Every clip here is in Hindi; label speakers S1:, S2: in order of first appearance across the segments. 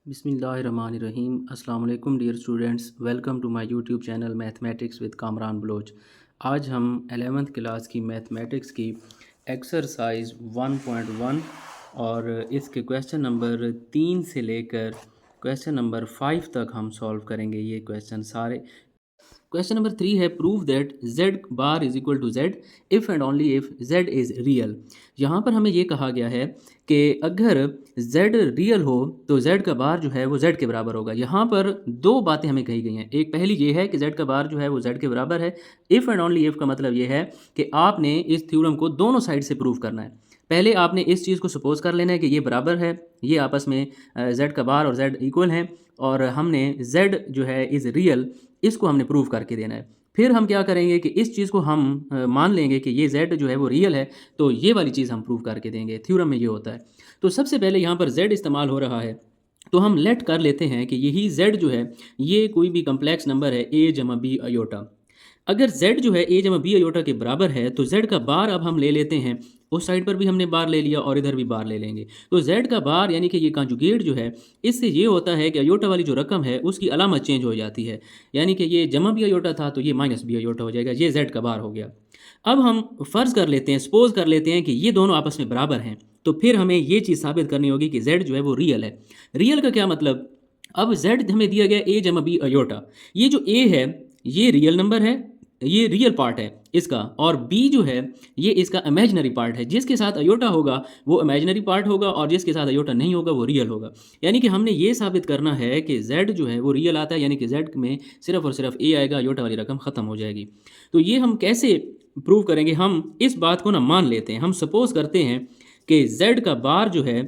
S1: बिस्मिल्लाहिर्रहमानिर्रहीम। अस्सलाम वालेकुम dear students, welcome to my YouTube channel mathematics with Kamran Baloch. आज हम 11th क्लास की मैथमेटिक्स की एक्सरसाइज 1.1 और इसके क्वेश्चन नंबर 3 से लेकर क्वेश्चन नंबर 5 तक हम सॉल्व करेंगे। ये क्वेश्चन सारे क्वेश्चन नंबर 3 है, prove that z bar is equal to z if and only if z is real. यहाँ पर हमें ये कहा गया है कि अगर z रियल हो तो z का बार जो है वो z के बराबर होगा। यहाँ पर दो बातें हमें कही गई हैं। एक पहली ये है कि z का बार जो है वो z के बराबर है। इफ़ एंड ओनली इफ़ का मतलब ये है कि आपने इस थ्योरम को दोनों साइड से प्रूव करना है। पहले आपने इस चीज़ को सपोज कर लेना है कि ये बराबर है, ये आपस में z का बार और z इक्वल हैं, और हमने z जो है इज़ रियल, इसको हमने प्रूव करके देना है। फिर हम क्या करेंगे कि इस चीज़ को हम मान लेंगे कि ये z जो है वो रियल है, तो ये वाली चीज़ हम प्रूव करके देंगे। थ्योरम में ये होता है। तो सबसे पहले यहाँ पर z इस्तेमाल हो रहा है, तो हम लेट कर लेते हैं कि यही z जो है ये कोई भी कम्प्लेक्स नंबर है a जमा b अयोटा। अगर z जो है a जमा b अयोटा के बराबर है तो z का बार अब हम ले लेते हैं। उस साइड पर भी हमने बार ले लिया और इधर भी बार ले लेंगे। तो z का बार यानी कि ये कॉन्जुगेट जो है, इससे ये होता है कि अयोटा वाली जो रकम है उसकी अलामत चेंज हो जाती है। यानी कि ये जमा b अयोटा था तो ये माइनस b अयोटा हो जाएगा। ये z का बार हो गया। अब हम फ़र्ज़ कर लेते हैं, सपोज कर लेते हैं कि ये दोनों आपस में बराबर हैं। तो फिर हमें ये चीज़ साबित करनी होगी कि z जो है वो रियल है। रियल का क्या मतलब? अब z हमें दिया गया a जमा b अयोटा। ये जो a है ये रियल नंबर है, ये रियल पार्ट है इसका, और b जो है ये इसका इमेजिनरी पार्ट है। जिसके साथ अयोटा होगा वो इमेजिनरी पार्ट होगा और जिसके साथ अयोटा नहीं होगा वो रियल होगा। यानी कि हमने ये साबित करना है कि z जो है वो रियल आता है, यानी कि z में सिर्फ और सिर्फ a आएगा, अयोटा वाली रकम ख़त्म हो जाएगी। तो ये हम कैसे प्रूव करेंगे? हम इस बात को ना मान लेते हैं। हम सपोज करते हैं कि z का बार जो है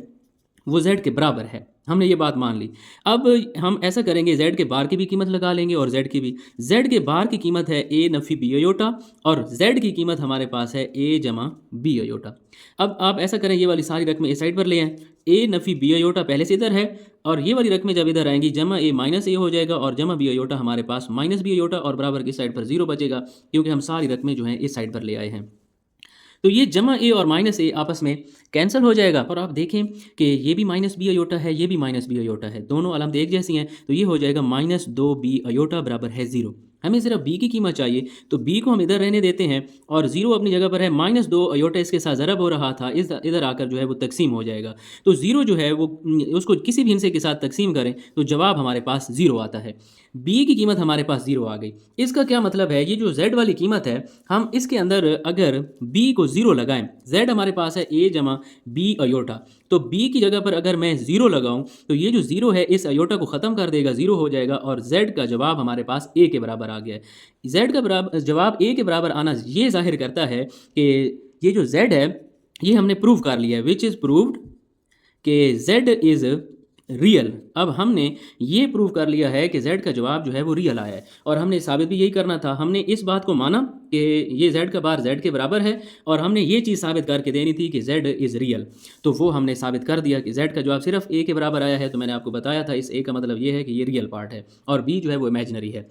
S1: वो z के बराबर है। हमने ये बात मान ली। अब हम ऐसा करेंगे, z के बार की भी कीमत लगा लेंगे और z की भी। z के बार की कीमत है a नफ़ी b अयोटा और z की कीमत हमारे पास है a जमा b अयोटा। अब आप ऐसा करें, ये वाली सारी रकमें इस साइड पर ले आएँ। a नफ़ी b अयोटा पहले से इधर है और ये वाली रकमें जब इधर आएंगी जमा a माइनस a हो जाएगा और जमा b अयोटा हमारे पास माइनस b अयोटा, और बराबर की साइड पर जीरो बचेगा क्योंकि हम सारी रकमें जो हैं इस साइड पर ले आए हैं। तो ये जमा ए और माइनस ए आपस में कैंसिल हो जाएगा। और आप देखें कि ये भी माइनस बी अयोटा है, ये भी माइनस बी अयोटा है, दोनों अलामत एक जैसी हैं। तो ये हो जाएगा माइनस 2b अयोटा बराबर है ज़ीरो। हमें सिर्फ b की कीमत चाहिए, तो b को हम इधर रहने देते हैं और ज़ीरो अपनी जगह पर है। माइनस 2 अयोटा इसके साथ ज़रब हो रहा था, इस इधर आकर जो है वो तकसीम हो जाएगा। तो ज़ीरो जो है वो उसको किसी भी हिस्से के साथ तकसीम करें तो जवाब हमारे पास ज़ीरो आता है। b की कीमत हमारे पास ज़ीरो आ गई। इसका क्या मतलब है? ये जो z वाली कीमत है, हम इसके अंदर अगर b को ज़ीरो लगाएं, z हमारे पास है a जमा b अयोटा, तो b की जगह पर अगर मैं ज़ीरो लगाऊं तो ये जो ज़ीरो है इस अयोटा को ख़त्म कर देगा, ज़ीरो हो जाएगा और z का जवाब हमारे पास a के बराबर आ गया है। z का बराबर जवाब a के बराबर आना ये जाहिर करता है कि ये जो z है ये हमने प्रूव कर लिया है, विच इज़ प्रूव्ड कि z इज़ रियल। अब हमने ये प्रूव कर लिया है कि z का जवाब जो है वो रियल आया है, और हमने साबित भी यही करना था। हमने इस बात को माना कि ये z का बार z के बराबर है और हमने ये चीज़ साबित करके देनी थी कि z इज़ रियल। तो वो हमने साबित कर दिया कि z का जवाब सिर्फ a के बराबर आया है। तो मैंने आपको बताया था इस a का मतलब ये है कि ये रियल पार्ट है और b जो है वो इमेजिनरी है।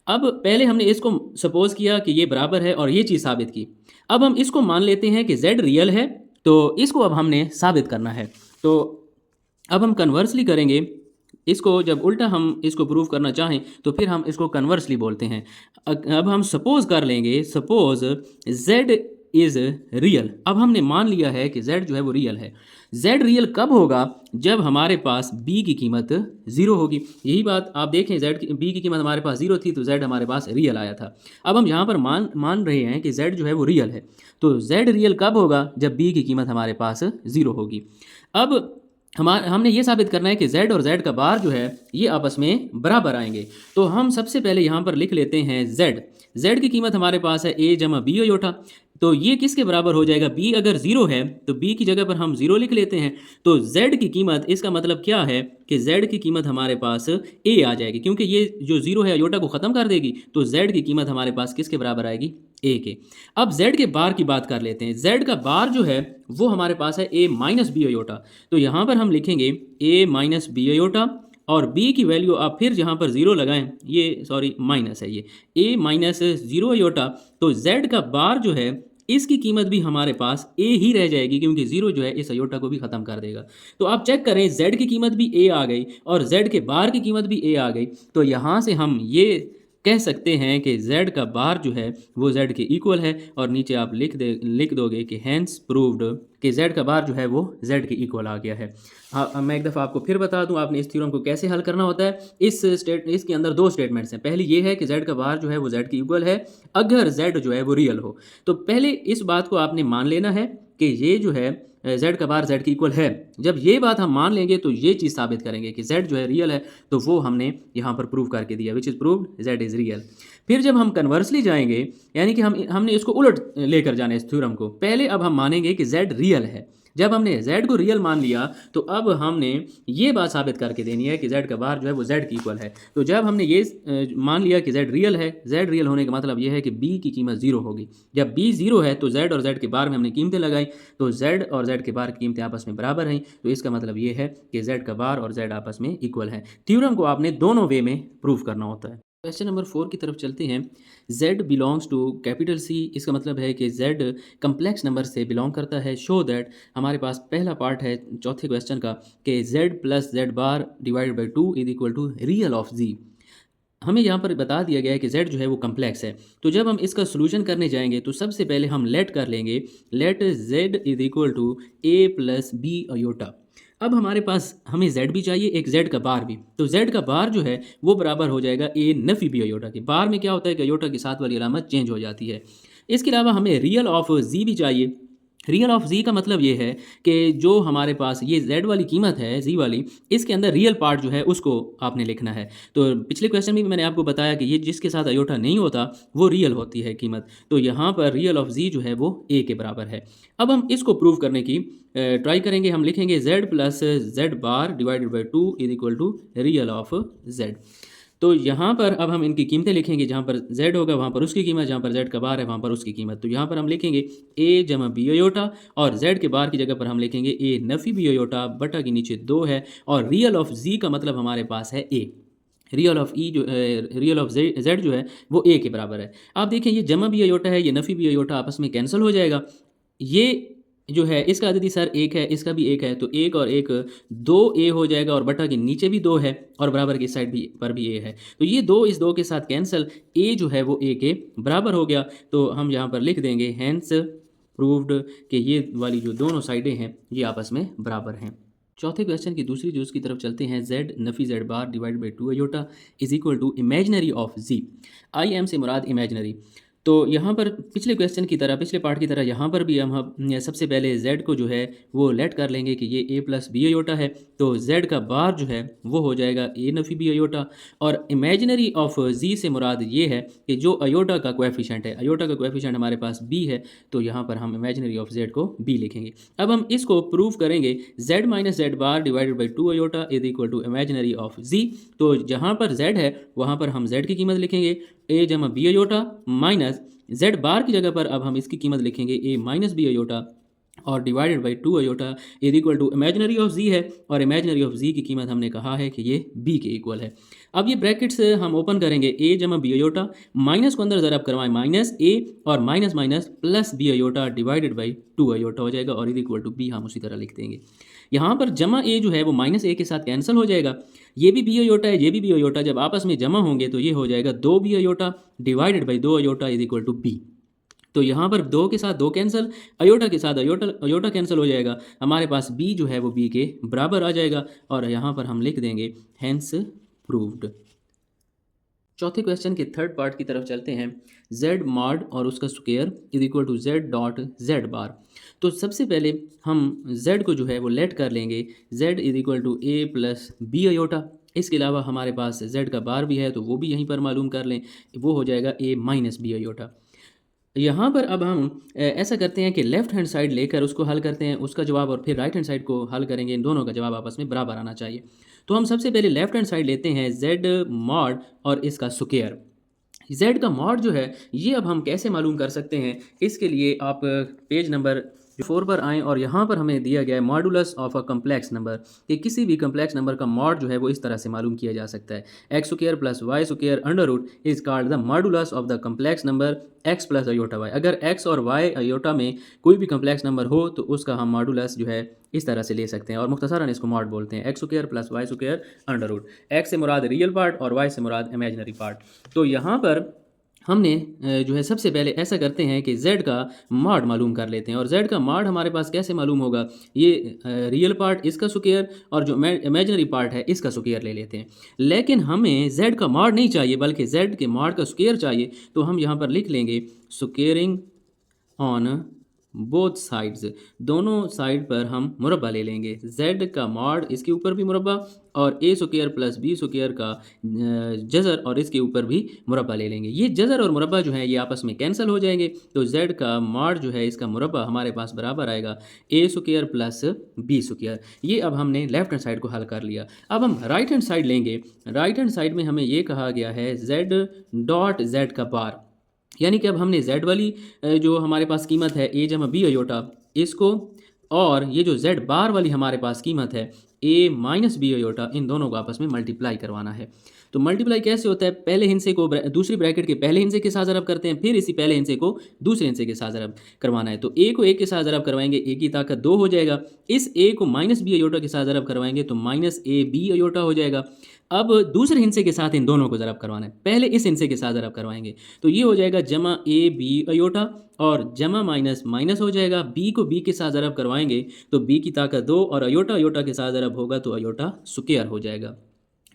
S1: अब पहले हमने इसको सपोज किया कि ये बराबर है और ये चीज़ साबित की। अब हम इसको मान लेते हैं कि z रियल है, तो इसको अब हमने साबित करना है। तो अब हम कन्वर्सली करेंगे इसको। जब उल्टा हम इसको प्रूव करना चाहें तो फिर हम इसको कन्वर्सली बोलते हैं। अब हम सपोज कर लेंगे, सपोज z इज़ रियल। अब हमने मान लिया है कि z जो है वो रियल है। z रियल कब होगा? जब हमारे पास b की कीमत ज़ीरो होगी। यही बात आप देखें, b की कीमत हमारे पास ज़ीरो थी तो z हमारे पास रियल आया था। अब हम यहाँ पर मान रहे हैं कि z जो है वो रियल है। तो z रियल कब होगा? जब b की कीमत हमारे पास ज़ीरो होगी। अब हमने ये साबित करना है कि z और z का बार जो है ये आपस में बराबर आएंगे। तो हम सबसे पहले यहाँ पर लिख लेते हैं z की कीमत हमारे पास है a जमा b अयोटा। तो ये किसके बराबर हो जाएगा? b अगर ज़ीरो है तो b की जगह पर हम ज़ीरो लिख लेते हैं। तो z की कीमत, इसका मतलब क्या है कि z की कीमत हमारे पास a आ जाएगी, क्योंकि ये जो ज़ीरो है अयोटा को ख़त्म कर देगी। तो z की कीमत हमारे पास किसके बराबर आएगी? a के। अब z के बार की बात कर लेते हैं। z का बार जो है वो हमारे पास है a माइनस b अयोटा। तो यहाँ पर हम लिखेंगे a माइनस b अयोटा और b की वैल्यू आप फिर यहाँ पर ज़ीरो लगाएं, ये सॉरी माइनस है, ये a माइनस ज़ीरो अयोटा। तो z का बार जो है इसकी कीमत भी हमारे पास ए ही रह जाएगी, क्योंकि ज़ीरो जो है इस अयोटा को भी ख़त्म कर देगा। तो आप चेक करें, z की कीमत भी ए आ गई और z के बार की कीमत भी ए आ गई। तो यहाँ से हम ये कह सकते हैं कि z का बार जो है वो z के इक्वल है, और नीचे आप लिख दोगे कि हैंस प्रूव्ड कि z का बार जो है वो z के इक्वल आ गया है। हाँ, अब मैं एक दफ़ा आपको फिर बता दूं आपने इस थ्योरम को कैसे हल करना होता है। इसके अंदर दो स्टेटमेंट्स हैं। पहली ये है कि z का बार जो है वो z के इक्वल है अगर z जो है वो रियल हो। तो पहले इस बात को आपने मान लेना है कि ये जो है z का बार z के इक्वल है। जब ये बात हम मान लेंगे तो ये चीज़ साबित करेंगे कि z जो है रियल है, तो वो हमने यहाँ पर प्रूव करके दिया, which is proved z is real. फिर जब हम कन्वर्सली जाएंगे, यानी कि हमने इसको उलट लेकर जाना है इस थ्योरम को। पहले अब हम मानेंगे कि z रियल है। जब हमने z को रियल मान लिया तो अब हमने ये बात साबित करके देनी है कि z का बार जो है वो z के इक्वल है। तो जब हमने ये मान लिया कि z रियल है, z रियल होने का मतलब ये है कि b की कीमत ज़ीरो होगी। जब b ज़ीरो है तो z और z के बार में हमने कीमतें लगाई, तो z और z के बार की कीमतें आपस में बराबर हैं। तो इसका मतलब ये है कि z का बार और z आपस में इक्वल है। थ्योरम को आपने दोनों वे में प्रूव करना होता है। क्वेश्चन नंबर 4 की तरफ चलते हैं। z belongs to capital C, इसका मतलब है कि z कम्प्लेक्स नंबर से बिलोंग करता है। शो दैट, हमारे पास पहला पार्ट है चौथे क्वेश्चन का कि z plus z bar divided by 2 is equal to real of z। हमें यहाँ पर बता दिया गया है कि z जो है वो कम्प्लेक्स है। तो जब हम इसका सोल्यूशन करने जाएंगे तो सबसे पहले हम लेट कर लेंगे, let z is equal to a plus b iota. अब हमारे पास हमें z भी चाहिए, एक z का बार भी। तो z का बार जो है वो बराबर हो जाएगा a नफी बी अयोटा के। बार में क्या होता है कि अयोटा के साथ वाली अलामत चेंज हो जाती है। इसके अलावा हमें रियल ऑफ z भी चाहिए। रियल ऑफ z का मतलब ये है कि जो हमारे पास ये z वाली कीमत है, z वाली, इसके अंदर रियल पार्ट जो है उसको आपने लिखना है। तो पिछले क्वेश्चन में भी मैंने आपको बताया कि ये जिसके साथ अयोटा नहीं होता वो रियल होती है कीमत। तो यहाँ पर रियल ऑफ z जो है वो a के बराबर है। अब हम इसको प्रूव करने की ट्राई करेंगे। हम लिखेंगे z plus z bar divided by 2 is equal to real of z। तो यहाँ पर अब हम इनकी कीमतें लिखेंगे। जहाँ पर z होगा वहाँ पर उसकी कीमत, जहाँ पर z का बार है वहाँ पर उसकी कीमत। तो यहाँ पर हम लिखेंगे a जमा बी अयोटा, और z के बार की जगह पर हम लिखेंगे a नफ़ी बी अयोटा बटा के नीचे 2 है, और रियल ऑफ z का मतलब हमारे पास है a। Real of real of z जो है वो a के बराबर है। आप देखें, ये जमा बी अयोटा है, ये नफ़ी बी अयोटा आपस में कैंसिल हो जाएगा। ये जो है इसका अददी सर एक है, इसका भी एक है, तो एक और एक 2a हो जाएगा, और बटा के नीचे भी 2 है, और बराबर की साइड भी पर भी a है। तो ये 2 इस 2 के साथ कैंसिल, a जो है वो a के बराबर हो गया। तो हम यहाँ पर लिख देंगे हैंस प्रूव्ड कि ये वाली जो दोनों साइडें हैं ये आपस में बराबर हैं। चौथे क्वेश्चन की दूसरी जूस की तरफ चलते हैं। z नफ़ी z bar divide by 2 iota is equal to imaginary of z। I M से मुराद इमेजनरी। तो यहाँ पर पिछले क्वेश्चन की तरह, पिछले पार्ट की तरह यहाँ पर भी हम सबसे पहले z को जो है वो लेट कर लेंगे कि ये a प्लस बी अयोटा है। तो z का बार जो है वो हो जाएगा a नफ़ी बी अयोटा, और इमेजिनरी ऑफ z से मुराद ये है कि जो अयोटा का कोएफिशिएंट है, अयोटा का कोएफिशिएंट हमारे पास b है, तो यहाँ पर हम इमेजिनरी ऑफ z को b लिखेंगे। अब हम इसको प्रूव करेंगे, z minus z bar divided by 2 iota is equal to imaginary of z। तो जहाँ पर z है वहाँ पर हम z की कीमत लिखेंगे a जमा b iota, minus z bar की जगह पर अब हम इसकी कीमत लिखेंगे a माइनस बी अयोटा, और divided by 2 iota is equal to imaginary of z है, और इमेजिनरी ऑफ z की कीमत हमने कहा है कि ये b के इक्वल है। अब ये ब्रैकेट्स हम ओपन करेंगे, a जमा बी अयोटा, माइनस को अंदर ज़रब करवाएं, माइनस a और minus minus plus b iota divided by 2 iota हो जाएगा, और इज इक्वल टू b हम उसी तरह लिख देंगे। यहाँ पर जमा a जो है वो माइनस a के साथ कैंसिल हो जाएगा। ये भी बी अयोटा है, ये भी बी अयोटा, जब आपस में जमा होंगे तो ये हो जाएगा 2 b iota divided by 2 iota is equal to b। तो यहाँ पर 2 के साथ 2 कैंसिल, अयोटा के साथ अयोटा कैंसिल हो जाएगा, हमारे पास b जो है वो b के बराबर आ जाएगा, और यहाँ पर हम लिख देंगे हैंस प्रूव्ड। चौथे क्वेश्चन के थर्ड पार्ट की तरफ चलते हैं। z मॉड और उसका square is equal to z dot z bar. तो सबसे पहले हम z को जो है वो लेट कर लेंगे, z is equal to a plus b iota. इसके अलावा हमारे पास z का बार भी है तो वो भी यहीं पर मालूम कर लें, वो हो जाएगा a माइनस बी अयोटा। यहाँ पर अब हम ऐसा करते हैं कि लेफ़्ट हैंड साइड लेकर उसको हल करते हैं, उसका जवाब, और फिर राइट हैंड साइड को हल करेंगे। इन दोनों का जवाब आपस में बराबर आना चाहिए। तो हम सबसे पहले लेफ़्ट हैंड साइड लेते हैं, z मॉड और इसका स्क्वायर। z का मॉड जो है ये अब हम कैसे मालूम कर सकते हैं, इसके लिए आप पेज नंबर फोर पर आएँ और यहाँ पर हमें दिया गया है modulus of a complex number, कि किसी भी कम्प्लेक्स नंबर का मॉड जो है वो इस तरह से मालूम किया जा सकता है, x square plus y square under root is called the modulus of the complex number x plus iota y. अगर एक्स और वाई अयोटा में कोई भी कम्प्लेक्स नंबर हो तो उसका हम मॉडुलस जो है इस तरह से ले सकते हैं, और मुख्तसरन इसको मॉड बोलते हैं, x square plus y square under root. X से मुराद रियल पार्ट और वाई से मुराद इमेजिनरी पार्ट। तो यहाँ पर हमने जो है सबसे पहले ऐसा करते हैं कि z का मॉड मालूम कर लेते हैं, और z का मॉड हमारे पास कैसे मालूम होगा, ये रियल पार्ट इसका स्क्वायर और जो इमेजिनरी पार्ट है इसका स्क्वायर ले लेते हैं। लेकिन हमें z का मॉड नहीं चाहिए बल्कि z के मॉड का स्क्वायर चाहिए, तो हम यहाँ पर लिख लेंगे स्क्वेयरिंग ऑन बोथ साइड्स, दोनों साइड पर हम मुरब्बा ले लेंगे, z का मॉड इसके ऊपर भी मुरब्बा और a square plus b square का जज़र और इसके ऊपर भी मुरब्बा ले लेंगे। ये जज़र और मुरब्बा जो है ये आपस में कैंसिल हो जाएंगे, तो z का मॉड जो है इसका मुरब्बा हमारे पास बराबर आएगा a square plus b square. ये अब हमने लेफ्ट हैंड साइड को हल कर लिया। अब हम राइट हैंड साइड लेंगे। राइट हैंड साइड में हमें ये कहा गया है z डॉट z का बार, यानी कि अब हमने z वाली जो हमारे पास कीमत है a जमा b अयोटा इसको, और ये जो z बार वाली हमारे पास कीमत है a माइनस बी अयोटा, इन दोनों को आपस में मल्टीप्लाई करवाना है। तो मल्टीप्लाई कैसे होता है, पहले हिस्से को दूसरी ब्रैकेट के पहले हिस्से के साथ ज़रब करते हैं, फिर इसी पहले हिस्से को दूसरे हिस्से के साथ ज़रब करवाना है। तो a को a के साथ ज़रब करवाएंगे, a की ताकत 2 हो जाएगा। इस a को माइनस बी अयोटा के साथ ज़रब करवाएंगे तो माइनस a b अयोटा हो जाएगा। अब दूसरे हिस्से के साथ इन दोनों को ज़रब करवाना है, पहले इस हिस्से के साथ ज़रब करवाएंगे तो ये हो जाएगा जमा a b अयोटा और जमा माइनस माइनस हो जाएगा। b को b के साथ ज़रब करवाएंगे तो b की ताकत 2 और अयोटा अयोटा के साथ ज़रब होगा तो अयोटा स्क्वायर हो जाएगा।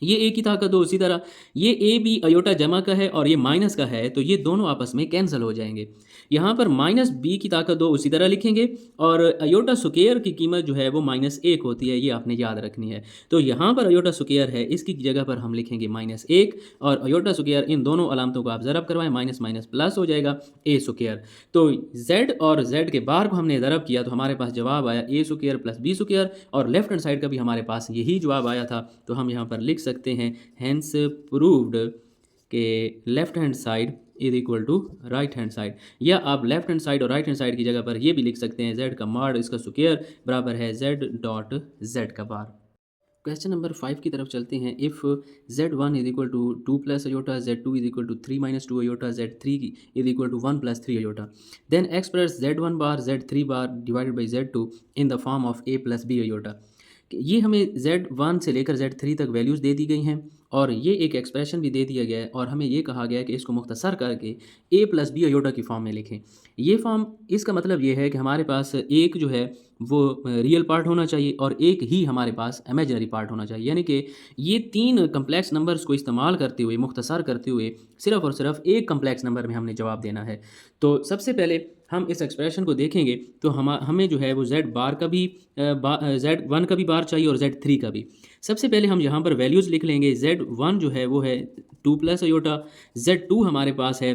S1: ये a की ताकत 2, उसी तरह ये a b अयोटा जमा का है और ये माइनस का है तो ये दोनों आपस में कैंसिल हो जाएंगे। यहाँ पर माइनस b की ताकत 2 उसी तरह लिखेंगे, और अयोटा स्क्वायर की कीमत जो है वो -1 होती है, ये आपने याद रखनी है। तो यहाँ पर अयोटा स्क्वायर है, इसकी जगह पर हम लिखेंगे -1 और अयोटा स्क्वायर, इन दोनों अलामतों को आप ज़रब करवाएं, माइनस माइनस प्लस हो जाएगा a स्क्वायर। तो z और z के बार को हमने ज़रब किया तो हमारे पास जवाब आया a square plus b square, और लेफ्ट हैंड साइड का भी हमारे पास यही जवाब आया था। तो हम यहाँ पर लिख सकते हैं हेंस प्रूव्ड के left hand side is equal to right hand side, या आप लेफ्ट हैंड साइड और राइट हैंड साइड की जगह पर ये भी लिख सकते हैं z का मॉड इसका स्क्वायर बराबर है z डॉट z का बार। क्वेश्चन नंबर 5 की तरफ चलते हैं। If z1 is equal to 2 plus iota, z2 is equal to 3 minus 2 iota, z3 is equal to 1 plus 3 iota, then express z1 bar z3 bar divided by z2 in the form of a plus b iota. ये हमें z1 से लेकर z3 तक वैल्यूज़ दे दी गई हैं और ये एक एक्सप्रेशन भी दे दिया गया है, और हमें ये कहा गया है कि इसको मुख्तसर करके a प्लस बी अयोटा की फॉर्म में लिखें। ये फॉर्म, इसका मतलब ये है कि हमारे पास एक जो है वो रियल पार्ट होना चाहिए और एक ही हमारे पास इमेजिनरी पार्ट होना चाहिए, यानी कि ये तीन कम्प्लेक्स नंबर्स को इस्तेमाल करते हुए, मुख्तसर करते हुए सिर्फ़ और सिर्फ एक कम्प्लेक्स नंबर में हमने जवाब देना है। तो सबसे पहले हम इस एक्सप्रेशन को देखेंगे तो हमें जो है वो z बार का भी z1 का भी बार चाहिए और z3 का भी। सबसे पहले हम यहाँ पर वैल्यूज़ लिख लेंगे। z1 जो है वो है 2 प्लस अयोटा, z2 हमारे पास है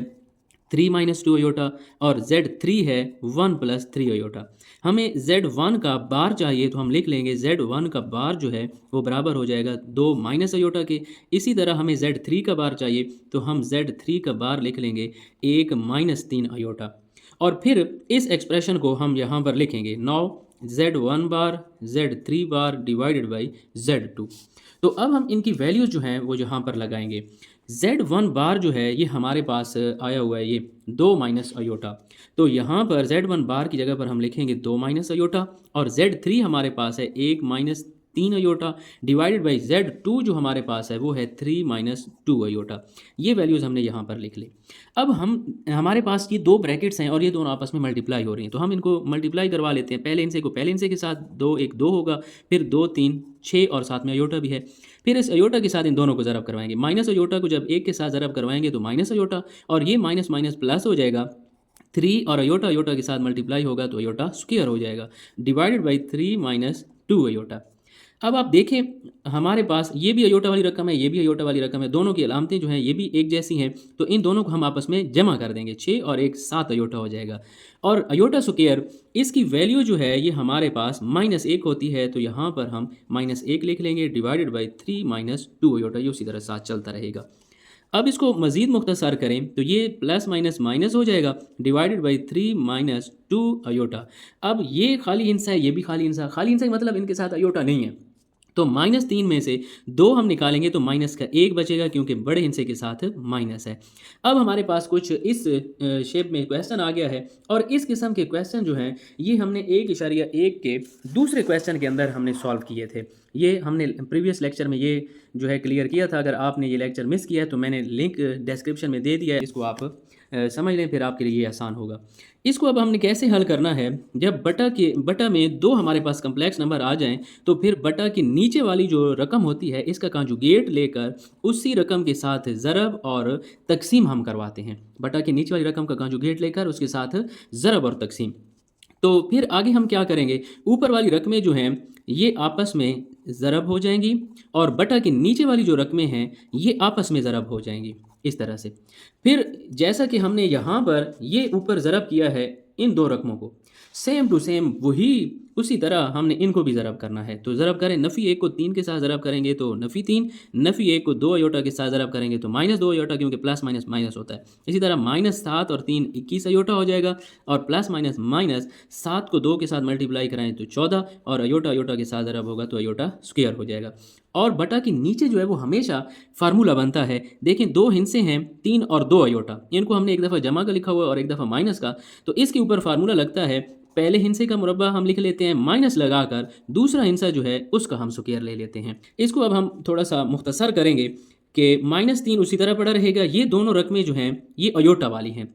S1: 3 माइनस 2 अयोटा और z3 है 1 प्लस 3 अयोटा। हमें z1 का बार चाहिए तो हम लिख लेंगे z1 का बार जो है वो बराबर हो जाएगा 2 माइनस अयोटा के। इसी तरह हमें z3 का बार चाहिए तो हम z3 का बार लिख लेंगे 1 माइनस 3 अयोटा, और फिर इस एक्सप्रेशन को हम यहाँ पर लिखेंगे now z1 bar z3 bar divided by z2। तो अब हम इनकी वैल्यूज़ जो हैं वो यहाँ पर लगाएंगे। z1 बार जो है ये हमारे पास आया हुआ है ये 2 माइनस अयोटा, तो यहाँ पर z1 बार की जगह पर हम लिखेंगे 2 माइनस अयोटा, और z3 हमारे पास है 1 minus 3 aorta divided by z2 जो हमारे पास है वो है 3 माइनस 2 अयोटा। ये वैल्यूज़ हमने यहाँ पर लिख ली। अब हमारे पास ये दो ब्रैकेट्स हैं और ये दोनों आपस में मल्टीप्लाई हो रही हैं, तो हम इनको मल्टीप्लाई करवा लेते हैं। पहले इनसे को पहले इनसे के साथ 2 1 2 होगा, फिर 2 3 6 और साथ में अयोटा भी है। फिर इस अयोटा के साथ इन दोनों को ज़रब करवाएंगे। माइनस अयोटा को जब 1 के साथ ज़रब करवाएंगे तो माइनस अयोटा, और ये माइनस माइनस प्लस हो जाएगा 3, और अयोटा अयोटा के साथ मल्टीप्लाई होगा तो अयोटा स्क्वायर हो जाएगा डिवाइडेड बाई 3 माइनस 2 अयोटा। अब आप देखें हमारे पास ये भी अयोटा वाली रकम है, ये भी अयोटा वाली रकम है, दोनों की अलामतें जो हैं ये भी एक जैसी हैं, तो इन दोनों को हम आपस में जमा कर देंगे, 6 और 1 7 अयोटा हो जाएगा। और अयोटा स्क्वायर इसकी वैल्यू जो है ये हमारे पास -1 होती है, तो यहाँ पर हम -1 लिख लेंगे डिवाइडेड बाई 3 माइनस 2 अयोटा, ये उसी तरह साथ चलता रहेगा। अब इसको मज़ीद मुख्तसर करें तो ये प्लस माइनस माइनस हो जाएगा, डिवाइडेड बाई 3 माइनस 2 अयोटा। अब ये खाली हिस्सा है, ये भी खाली हिस्सा, खाली हिस्सा का मतलब इनके साथ अयोटा नहीं है। तो -3 में से 2 हम निकालेंगे तो माइनस का 1 बचेगा, क्योंकि बड़े हिस्से के साथ माइनस है। अब हमारे पास कुछ इस शेप में क्वेश्चन आ गया है, और इस किस्म के क्वेश्चन जो हैं ये हमने 1.1 के दूसरे क्वेश्चन के अंदर हमने सॉल्व किए थे। ये हमने प्रीवियस लेक्चर में ये जो है क्लियर किया था। अगर आपने ये लेक्चर मिस किया है तो मैंने लिंक डिस्क्रिप्शन में दे दिया है, इसको आप समझ लें, फिर आपके लिए ये आसान होगा। इसको अब हमने कैसे हल करना है, जब बटा में 2 हमारे पास कम्प्लेक्स नंबर आ जाएं तो फिर बटा की नीचे वाली जो रकम होती है इसका कंजुगेट लेकर उसी रकम के साथ ज़रब और तकसीम हम करवाते हैं। बटा की नीचे वाली रकम का कंजुगेट लेकर उसके साथ ज़रब और तकसीम। तो फिर आगे हम क्या करेंगे, ऊपर वाली रकमें जो हैं ये आपस में ज़रब हो जाएंगी, और बटा की नीचे वाली जो रकमें हैं ये आपस में ज़रब हो जाएंगी, इस तरह से। फिर जैसा कि हमने यहाँ पर ये ऊपर ज़रब किया है इन 2 रकमों को, सेम टू सेम वही उसी तरह हमने इनको भी ज़रब करना है। तो ज़रब करें, नफ़ी 1 को 3 के साथ ज़रब करेंगे तो नफ़ी 3, नफ़ी 1 को 2 अयोटा के साथ ज़रब करेंगे तो -2 अयोटा, क्योंकि प्लस माइनस माइनस होता है। इसी तरह -7 और 3 21 अयोटा हो जाएगा, और प्लस माइनस माइनस 7 को 2 के साथ मल्टीप्लाई कराएं तो 14, और अयोटा अयोटा के साथ ज़रब होगा तो अयोटा स्क्वायर हो जाएगा। और बटा के नीचे जो है वो हमेशा फार्मूला बनता है। देखें 2 हिस्से हैं 3 और 2 अयोटा, इनको हमने एक दफ़ा जमा का लिखा हुआ है और एक दफ़ा माइनस का, तो इसके ऊपर फार्मूला लगता है। पहले हिस्से का मुरब्बा हम लिख लेते हैं माइनस लगाकर, दूसरा हिस्सा जो है उसका हम स्क्वायर ले लेते हैं। इसको अब हम थोड़ा सा मुख्तसर करेंगे कि -3 उसी तरह पड़ा रहेगा। ये दोनों रकमें जो हैं ये अयोटा वाली हैं,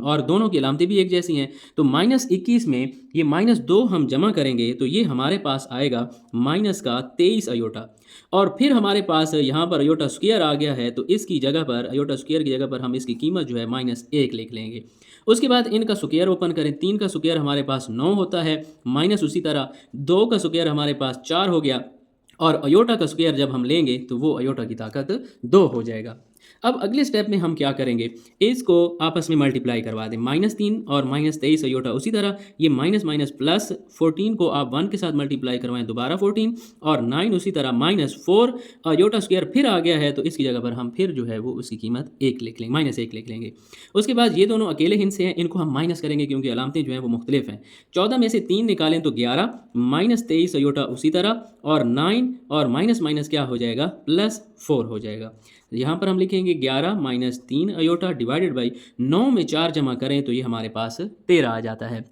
S1: और दोनों की अलामतें भी एक जैसी हैं। तो -21 में ये -2 हम जमा करेंगे तो ये हमारे पास आएगा माइनस का 23 अयोटा। और फिर हमारे पास यहाँ पर अयोटा स्क्वायर आ गया है, तो इसकी जगह पर, अयोटा स्क्वायर की जगह पर हम इसकी कीमत जो है -1 लिख लेंगे। उसके बाद इनका स्क्वायर ओपन करें, 3 का स्क्वायर हमारे पास 9 होता है, माइनस उसी तरह 2 का स्क्वायर हमारे पास 4 हो गया, और अयोटा का स्क्वायर जब हम लेंगे तो वो अयोटा की ताकत 2 हो जाएगा। अब अगले स्टेप में हम क्या करेंगे, इसको आपस में मल्टीप्लाई करवा दें, -3 और -23 अयोटा। उसी तरह ये माइनस माइनस प्लस 14 को आप 1 के साथ मल्टीप्लाई करवाएं, दोबारा 14, और 9 उसी तरह -4 अयोटा स्क्वायर फिर आ गया है, तो इसकी जगह पर हम फिर जो है वो उसकी कीमत 1 लिख लेंगे, -1 लिख लेंगे। उसके बाद ये दोनों अकेले हिस्से हैं, इनको हम माइनस करेंगे क्योंकि अलामतें जो हैं वो मुख्तलिफ हैं। 14 में से 3 निकालें तो 11, -23 अयोटा उसी तरह, और 9 और माइनस माइनस क्या हो जाएगा, +4 हो जाएगा। यहाँ पर हम लिखेंगे 11 - 3 अयोटा डिवाइडेड बाई 9 में 4 जमा करें तो ये हमारे पास 13 आ जाता है।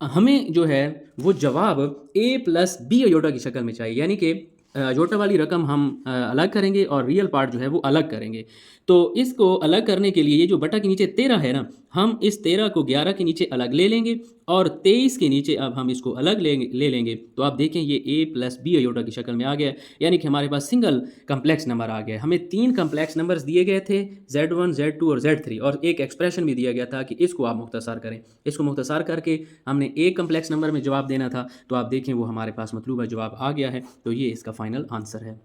S1: हमें जो है वो जवाब a+b अयोटा की शक्ल में चाहिए, यानी कि अयोटा वाली रकम हम अलग करेंगे और रियल पार्ट जो है वो अलग करेंगे। तो इसको अलग करने के लिए ये जो बटा के नीचे 13 है ना, हम इस 13 को 11 के नीचे अलग ले लेंगे, और 23 के नीचे अब हम इसको अलग ले लेंगे। तो आप देखें ये a+b अयोटा की शक्ल में आ गया, यानी कि हमारे पास सिंगल कम्प्लेक्स नंबर आ गया। हमें 3 कम्प्लेक्स नंबर्स दिए गए थे, Z1, Z2 और Z3, और एक एक्सप्रेशन भी दिया गया था कि इसको आप मुख्तसर करें। इसको मुख्तसर करके हमने एक कम्प्लेक्स नंबर में जवाब देना था, तो आप देखें वो हमारे पास मतलूबा जवाब आ गया है। तो ये इसका फाइनल आंसर है।